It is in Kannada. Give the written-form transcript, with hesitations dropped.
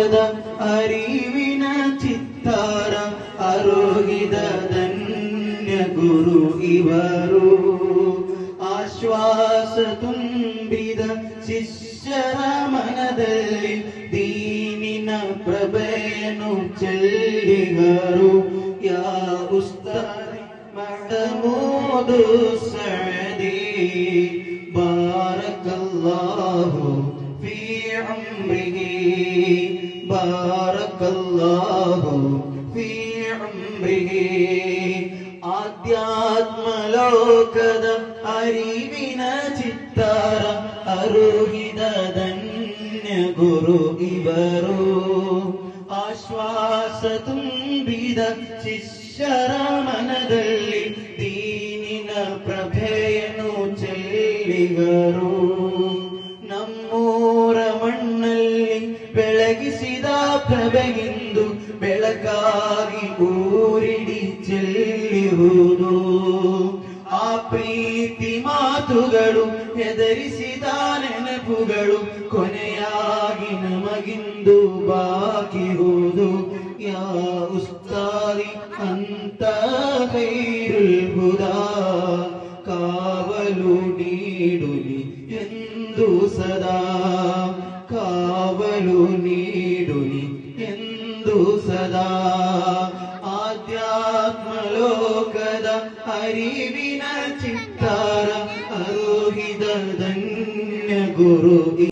ಲೋಕದ ಅರಿವಿನ ಚಿತ್ತಾರ ಅರೋಹಿದ ಧನ್ಯ ಗುರು ಇವರು. ಆಶ್ವಾಸ ತುಂಬಿದ ಶಿಷ್ಯರ ಮನದಲ್ಲಿ ದೀನಿನ ಪ್ರಭೆಯನ್ನು ಚೆಲ್ಲಿಗರು. ಯಾ ಉಸ್ತಾದ್ ಮಹಮೂದ್ ಸಅದಿ ಬಾರಕಲ್ಲಾಹು ಫೀ ಉಮ್ರಿಹಿ ಬಾರಕಲ್ಲಾಹು ಫೀ ಉಮ್ರಿಹಿ. ಆಧ್ಯಾತ್ಮ ಲೋಕದ ಅರಿವಿನ ಚಿತ್ತಾರ ಅರೋಹಿದ ಧನ್ಯ ಗುರು ಇವರು. ಆಶ್ವಾಸ ತುಂಬಿದ ಶಿಷ್ಯರ ಮನದಲ್ಲಿ ದೀನಿನ ಪ್ರಭೆಯನ್ನು ಚೆಲ್ಲಿಗರು. ನಮ್ಮೂರ ಮಣ್ಣಲ್ಲಿ ಬೆಳಗಿಸಿದ ಪ್ರಭೆಯಿಂದು ಬೆಳಕಾಗಿ ಊರಿಡಿ ಚೆಲ್ಲಿರುವುದು. ಆ ಪ್ರೀತಿ ಮಾತುಗಳು ಹೆದರಿಸಿದ ನೆನಪುಗಳು ಕೊನೆಯಾಗಿ ನಮಗಿಂದು ಬಾಕಿರುವುದು. ಯಾ ಉಸ್ತಾದಿ ಅಂತ ಖೈರುಲ್ ಹುದಾ ಕಾವಲು ನೀಡುನಿ ಎಂದು ಸದಾ ಕಾವಲು ನೀಡುನಿ ಎಂದು ಸದಾ. ಆಧ್ಯಾತ್ಮ ಲೋಕದ ಅರಿವಿನ ಚಿತ್ತಾರ ಅರೋಹಿದ ಧನ್ಯ ಗುರು